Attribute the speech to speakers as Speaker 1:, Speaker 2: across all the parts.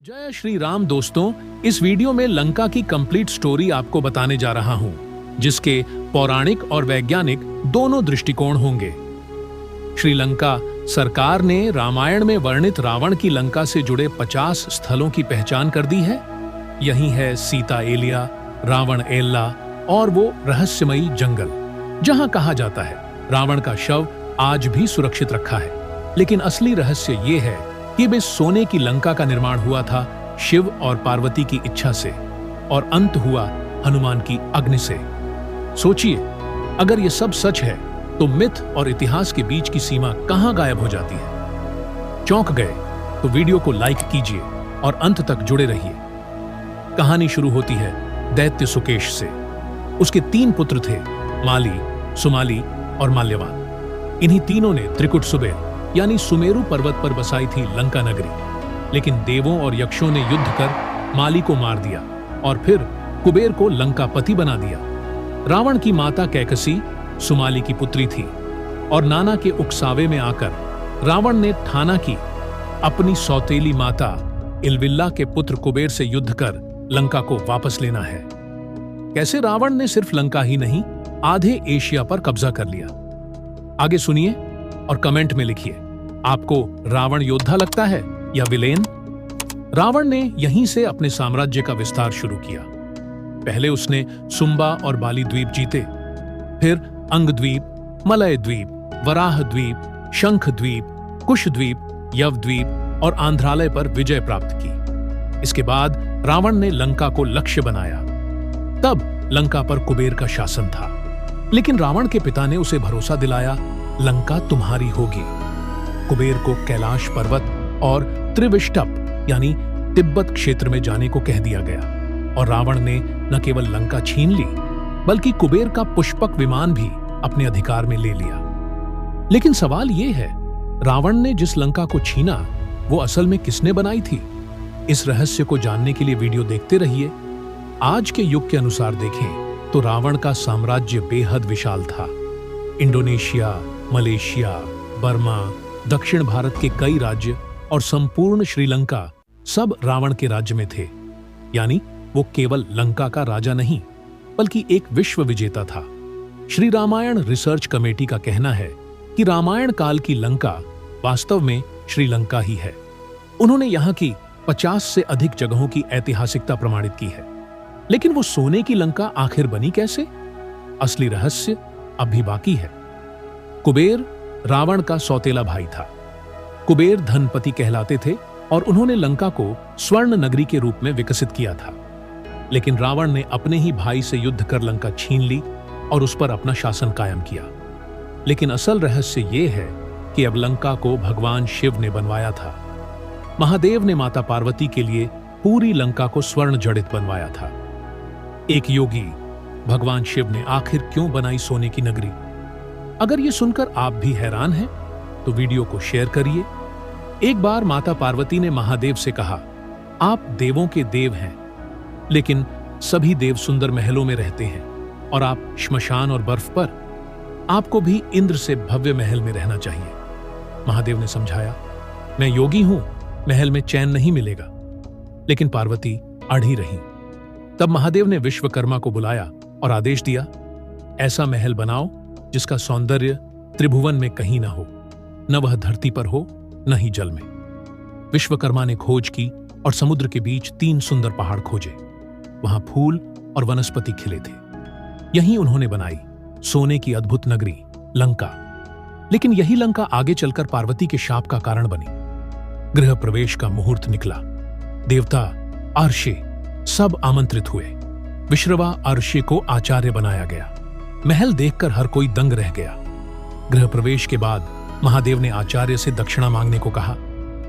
Speaker 1: जय श्री राम दोस्तों, इस वीडियो में लंका की कंप्लीट स्टोरी आपको बताने जा रहा हूं, जिसके पौराणिक और वैज्ञानिक दोनों दृष्टिकोण होंगे। श्रीलंका सरकार ने रामायण में वर्णित रावण की लंका से जुड़े 50 स्थलों की पहचान कर दी है। यही है सीता एलिया, रावण एल्ला और वो रहस्यमयी जंगल, जहां कहा जाता है रावण का शव आज भी सुरक्षित रखा है। लेकिन असली रहस्य ये है कि वे सोने की लंका का निर्माण हुआ था शिव और पार्वती की इच्छा से, और अंत हुआ हनुमान की अग्नि से। सोचिए, अगर ये सब सच है तो मिथ और इतिहास के बीच की सीमा कहां गायब हो जाती है। चौंक गए तो वीडियो को लाइक कीजिए और अंत तक जुड़े रहिए। कहानी शुरू होती है दैत्य सुकेश से। उसके 3 पुत्र थे, माली, सुमाली और माल्यवान। इन्हीं तीनों ने त्रिकुट सुबेर यानी सुमेरु पर्वत पर बसाई थी लंका नगरी। लेकिन देवों और यक्षों ने युद्ध कर माली को मार दिया और फिर कुबेर को लंकापति बना दिया। रावण की माता कैकसी सुमाली की पुत्री थी, और नाना के उकसावे में आकर रावण ने ठाना की अपनी सौतेली माता इलविल्ला के पुत्र कुबेर से युद्ध कर लंका को वापस लेना है। कैसे रावण ने सिर्फ लंका ही नहीं, आधे एशिया पर कब्जा कर लिया। आगे सुनिए और कमेंट में लिखिए, आपको रावण योद्धा लगता है या विलेन? रावण ने यहीं से अपने साम्राज्य का विस्तार शुरू किया। पहले उसने सुंबा और बाली द्वीप जीते, फिर अंग द्वीप, मलय द्वीप, वराह द्वीप, शंख द्वीप, कुश द्वीप, यव द्वीप और आंध्रालय पर विजय प्राप्त की। इसके बाद रावण ने लंका को लक्ष्य बनाया। तब लंका पर कुबेर का शासन था, लेकिन रावण के पिता ने उसे भरोसा दिलाया, लंका तुम्हारी होगी। कुबेर को कैलाश पर्वत और त्रिविष्टप यानी तिब्बत क्षेत्र में जाने को कह दिया गया, और रावण ने न केवल लंका छीन ली, बल्कि कुबेर का पुष्पक विमान भी अपने अधिकार में ले लिया। लेकिन सवाल यह है, रावण ने जिस लंका को छीना वो असल में किसने बनाई थी? इस रहस्य को जानने के लिए वीडियो देखते रहिए। आज के युग के अनुसार देखें तो रावण का साम्राज्य बेहद विशाल था। इंडोनेशिया, मलेशिया, बर्मा, दक्षिण भारत के कई राज्य और संपूर्ण श्रीलंका सब रावण के राज्य में थे। यानी वो केवल लंका का राजा नहीं, बल्कि एक विश्व विजेता था। श्री रामायण रिसर्च कमेटी का कहना है कि रामायण काल की लंका वास्तव में श्रीलंका ही है। उन्होंने यहाँ की 50 से अधिक जगहों की ऐतिहासिकता प्रमाणित की है। लेकिन वो सोने की लंका आखिर बनी कैसे? असली रहस्य अब भी बाकी है। कुबेर रावण का सौतेला भाई था। कुबेर धनपति कहलाते थे और उन्होंने लंका को स्वर्ण नगरी के रूप में विकसित किया था। लेकिन रावण ने अपने ही भाई से युद्ध कर लंका छीन ली और उस पर अपना शासन कायम किया। लेकिन असल रहस्य ये है कि अब लंका को भगवान शिव ने बनवाया था। महादेव ने माता पार्वती के लिए पूरी लंका को स्वर्ण जड़ित बनवाया था। एक योगी, भगवान शिव ने आखिर क्यों बनाई सोने की नगरी? अगर ये सुनकर आप भी हैरान हैं, तो वीडियो को शेयर करिए। एक बार माता पार्वती ने महादेव से कहा, आप देवों के देव हैं, लेकिन सभी देव सुंदर महलों में रहते हैं और आप श्मशान और बर्फ पर। आपको भी इंद्र से भव्य महल में रहना चाहिए। महादेव ने समझाया, मैं योगी हूं, महल में चैन नहीं मिलेगा। लेकिन पार्वती अड़ी रही। तब महादेव ने विश्वकर्मा को बुलाया और आदेश दिया, ऐसा महल बनाओ जिसका सौंदर्य त्रिभुवन में कहीं ना हो, न वह धरती पर हो न ही जल में। विश्वकर्मा ने खोज की और समुद्र के बीच 3 सुंदर पहाड़ खोजे। वहां फूल और वनस्पति खिले थे। यहीं उन्होंने बनाई सोने की अद्भुत नगरी लंका। लेकिन यही लंका आगे चलकर पार्वती के शाप का कारण बनी। गृह प्रवेश का मुहूर्त निकला। देवता, अर्षे सब आमंत्रित हुए। विश्रवा अर्षे को आचार्य बनाया गया। महल देखकर हर कोई दंग रह गया। गृह प्रवेश के बाद महादेव ने आचार्य से दक्षिणा मांगने को कहा,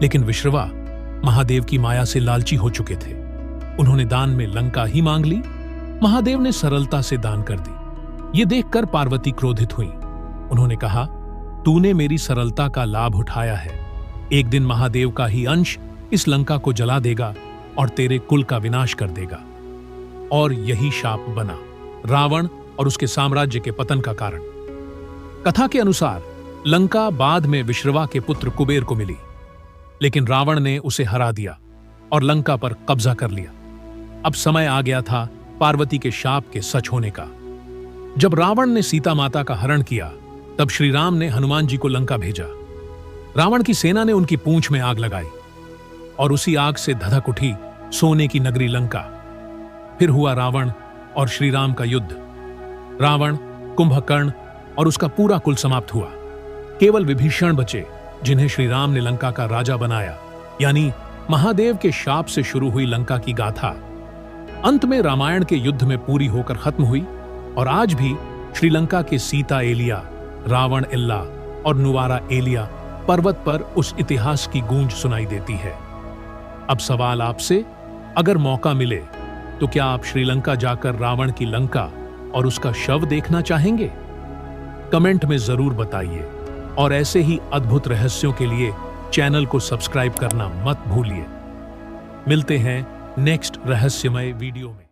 Speaker 1: लेकिन विश्रवा महादेव की माया से लालची हो चुके थे। उन्होंने दान में लंका ही मांग ली। महादेव ने सरलता से दान कर दी। ये देखकर पार्वती क्रोधित हुई। उन्होंने कहा, तूने मेरी सरलता का लाभ उठाया है। एक दिन महादेव का ही अंश इस लंका को जला देगा और तेरे कुल का विनाश कर देगा। और यही शाप बना रावण और उसके साम्राज्य के पतन का कारण। कथा के अनुसार लंका बाद में विश्रवा के पुत्र कुबेर को मिली, लेकिन रावण ने उसे हरा दिया और लंका पर कब्जा कर लिया। अब समय आ गया था पार्वती के शाप के सच होने का। जब रावण ने सीता माता का हरण किया, तब श्री राम ने हनुमान जी को लंका भेजा। रावण की सेना ने उनकी पूंछ में आग लगाई और उसी आग से धधक उठी सोने की नगरी लंका। फिर हुआ रावण और श्री राम का युद्ध। रावण, कुंभकर्ण और उसका पूरा कुल समाप्त हुआ। केवल विभीषण बचे, जिन्हें श्री राम ने लंका का राजा बनाया। यानी महादेव के शाप से शुरू हुई लंका की गाथा अंत में रामायण के युद्ध में पूरी होकर खत्म हुई। और आज भी श्रीलंका के सीता एलिया, रावण इल्ला और नुवारा एलिया पर्वत पर उस इतिहास की गूंज सुनाई देती है। अब सवाल आपसे, अगर मौका मिले तो क्या आप श्रीलंका जाकर रावण की लंका और उसका शव देखना चाहेंगे? कमेंट में जरूर बताइए और ऐसे ही अद्भुत रहस्यों के लिए चैनल को सब्सक्राइब करना मत भूलिए। मिलते हैं नेक्स्ट रहस्यमय वीडियो में।